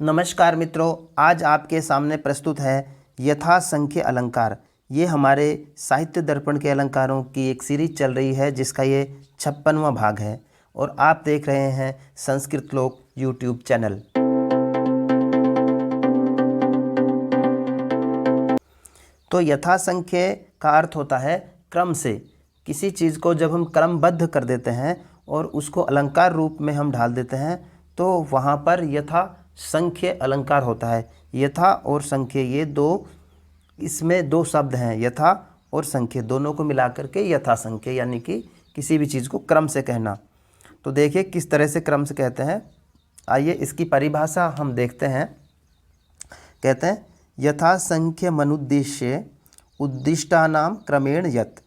नमस्कार मित्रों, आज आपके सामने प्रस्तुत है यथासंख्य अलंकार। ये हमारे साहित्य दर्पण के अलंकारों की एक सीरीज चल रही है जिसका ये 56वां भाग है और आप देख रहे हैं संस्कृत लोक यूट्यूब चैनल। तो यथासंख्य का अर्थ होता है क्रम से। किसी चीज़ को जब हम क्रमबद्ध कर देते हैं और उसको अलंकार रूप में हम ढाल देते हैं तो वहाँ पर यथा संख्य अलंकार होता है। यथा और संख्य ये दो, इसमें दो शब्द हैं, यथा और संख्य, दोनों को मिलाकर के यथा संख्य, यानी कि किसी भी चीज़ को क्रम से कहना। तो देखिए किस तरह से क्रम से कहते हैं। आइए इसकी परिभाषा हम देखते हैं। कहते हैं यथा संख्य मनुद्देश्य उद्दिष्टानाम क्रमेण यत्,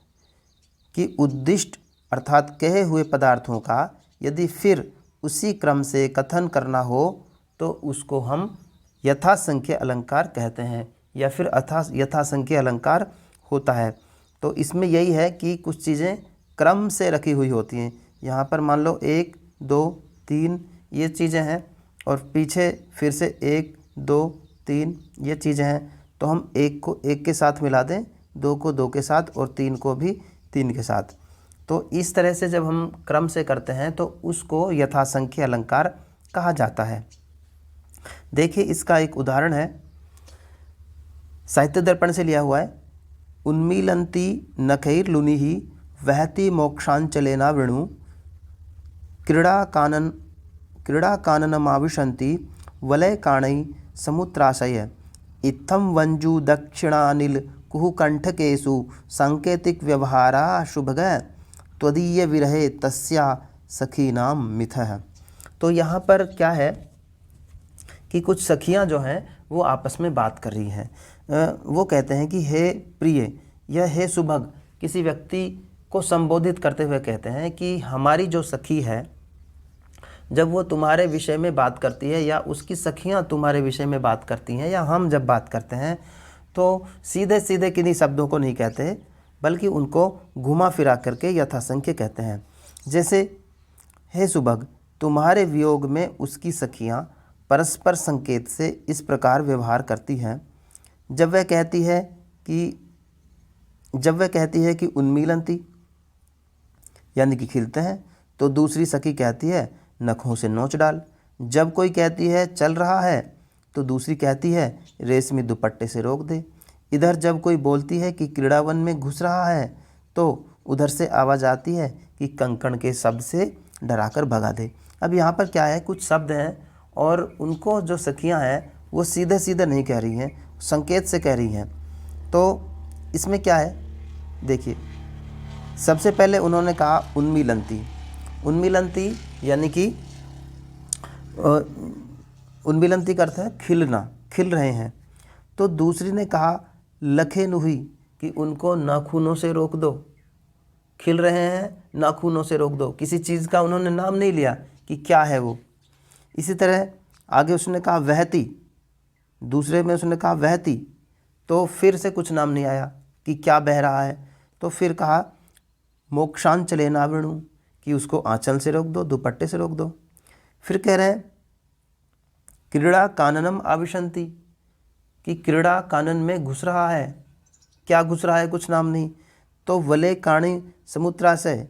कि उद्दिष्ट अर्थात कहे हुए पदार्थों का यदि फिर उसी क्रम से कथन करना हो तो उसको हम यथासंख्य अलंकार कहते हैं, या फिर यथासंख्य अलंकार होता है। तो इसमें यही है कि कुछ चीज़ें क्रम से रखी हुई होती हैं। यहाँ पर मान लो 1 2 3 ये चीज़ें हैं और पीछे फिर से 1 2 3 ये चीज़ें हैं, तो हम 1 को 1 के साथ मिला दें, 2 को 2 के साथ और 3 को भी 3 के साथ। तो इस तरह से जब हम क्रम से करते हैं तो उसको यथासंख्य अलंकार कहा जाता है। देखिए इसका एक उदाहरण है, साहित्य दर्पण से लिया हुआ है। उन्मीलंती नखैर्लुनिः वहति मोक्षांचलेना वृणु क्रीडाकाननमाविशन्ति वलयकाणैः समुत्राशय इत्थं वंजु दक्षिणानिल कुहुकंठकेषु सांकेतिक व्यवहारा शुभग त्वदीय विरहे तस्या सखीनाम मिथः। तो यहाँ पर क्या है कि कुछ सखियाँ जो हैं वो आपस में बात कर रही हैं। वो कहते हैं कि हे प्रिय या हे सुभग, किसी व्यक्ति को संबोधित करते हुए कहते हैं कि हमारी जो सखी है जब वो तुम्हारे विषय में बात करती है या उसकी सखियाँ तुम्हारे विषय में बात करती हैं या हम जब बात करते हैं तो सीधे सीधे किन्हीं शब्दों को नहीं कहते बल्कि उनको घुमा फिरा करके यथासंख्य कहते हैं। जैसे हे सुभग, तुम्हारे वियोग में उसकी सखियाँ परस्पर संकेत से इस प्रकार व्यवहार करती हैं। जब वह कहती है कि उन्मीलंती यानी कि खिलते हैं, तो दूसरी सखी कहती है नखों से नोच डाल। जब कोई कहती है चल रहा है तो दूसरी कहती है रेशमी दुपट्टे से रोक दे। इधर जब कोई बोलती है कि क्रीड़ावन में घुस रहा है तो उधर से आवाज़ आती है कि कंकण के शब्द से डराकर भगा दे। अब यहाँ पर क्या है, कुछ शब्द हैं और उनको जो सखियाँ हैं वो सीधे सीधे नहीं कह रही हैं, संकेत से कह रही हैं। तो इसमें क्या है, देखिए सबसे पहले उन्होंने कहा उन्मीलंती। उन्मीलंती यानी कि उन्मीलंती का अर्थ है खिलना, खिल रहे हैं। तो दूसरी ने कहा लखे नुही, कि उनको नाखूनों से रोक दो, खिल रहे हैं नाखूनों से रोक दो। किसी चीज़ का उन्होंने नाम नहीं लिया कि क्या है वो। इसी तरह आगे उसने कहा वहती, दूसरे में उसने कहा वहती, तो फिर से कुछ नाम नहीं आया कि क्या बह रहा है। तो फिर कहा मोक्षांचलेना वृणु, कि उसको आंचल से रोक दो, दुपट्टे से रोक दो। फिर कह रहे हैं क्रीड़ा काननम आविशंति, कि क्रीड़ा कानन में घुस रहा है। क्या घुस रहा है, कुछ नाम नहीं। तो वलय काणी समुत्राशय,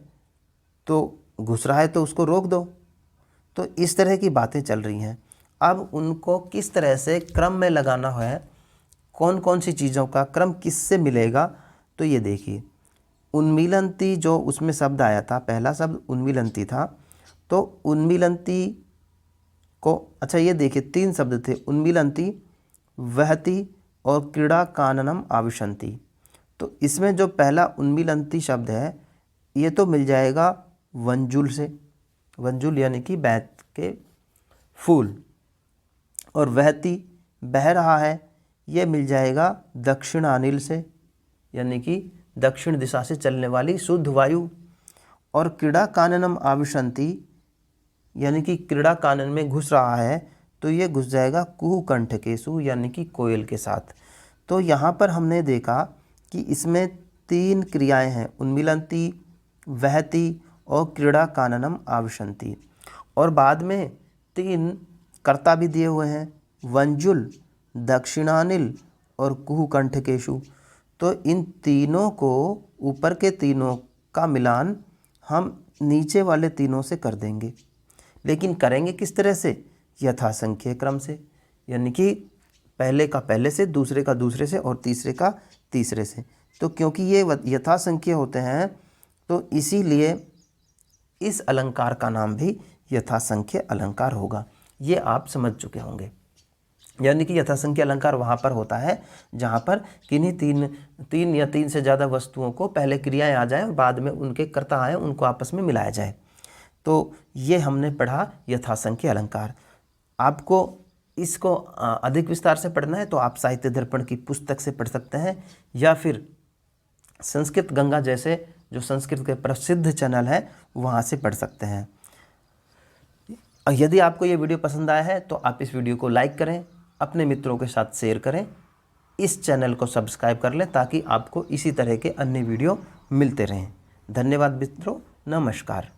तो घुस रहा है तो उसको रोक दो। तो इस तरह की बातें चल रही हैं। अब उनको किस तरह से क्रम में लगाना है, कौन कौन सी चीज़ों का क्रम किससे मिलेगा, तो ये देखिए उन्मीलंती जो उसमें शब्द आया था, पहला शब्द उन्मीलंती था। तो उन्मीलंती को, अच्छा ये देखिए 3 शब्द थे, उन्मीलंती, वहती और क्रीड़ा काननम आविशंति। तो इसमें जो पहला उन्मीलंती शब्द है ये तो मिल जाएगा वंजुल से, वंजुल यानी कि बैत के फूल, और वहती बह रहा है ये मिल जाएगा दक्षिणानिल से, यानी कि दक्षिण दिशा से चलने वाली शुद्ध वायु। और क्रीड़ा काननम आविशंति यानी कि क्रीड़ा कानन में घुस रहा है तो ये घुस जाएगा कुहुकंठकेषु यानी कि कोयल के साथ। तो यहाँ पर हमने देखा कि इसमें 3 क्रियाएं हैं, उन्मीलंती, वहती और क्रीड़ा काननम आविशंति, और बाद में 3 कर्ता भी दिए हुए हैं वंजुल, दक्षिणानिल और कुहकंठकेशु। तो इन तीनों को, ऊपर के तीनों का मिलान हम नीचे वाले तीनों से कर देंगे। लेकिन करेंगे किस तरह से? यथासंख्य क्रम से, यानी कि पहले का पहले से, दूसरे का दूसरे से और तीसरे का तीसरे से। तो क्योंकि ये यथासंख्य होते हैं तो इसीलिए इस अलंकार का नाम भी यथासंख्य अलंकार होगा। ये आप समझ चुके होंगे। यानी कि यथासंख्य अलंकार वहाँ पर होता है जहाँ पर किन्हीं तीन या तीन से ज़्यादा वस्तुओं को पहले क्रियाएं आ जाएं और बाद में उनके कर्ता आए, उनको आपस में मिलाया जाए। तो ये हमने पढ़ा यथासंख्य अलंकार। आपको इसको अधिक विस्तार से पढ़ना है तो आप साहित्य दर्पण की पुस्तक से पढ़ सकते हैं, या फिर संस्कृत गंगा जैसे जो संस्कृत के प्रसिद्ध चैनल है वहाँ से पढ़ सकते हैं। यदि आपको ये वीडियो पसंद आया है तो आप इस वीडियो को लाइक करें, अपने मित्रों के साथ शेयर करें, इस चैनल को सब्सक्राइब कर लें ताकि आपको इसी तरह के अन्य वीडियो मिलते रहें। धन्यवाद मित्रों, नमस्कार।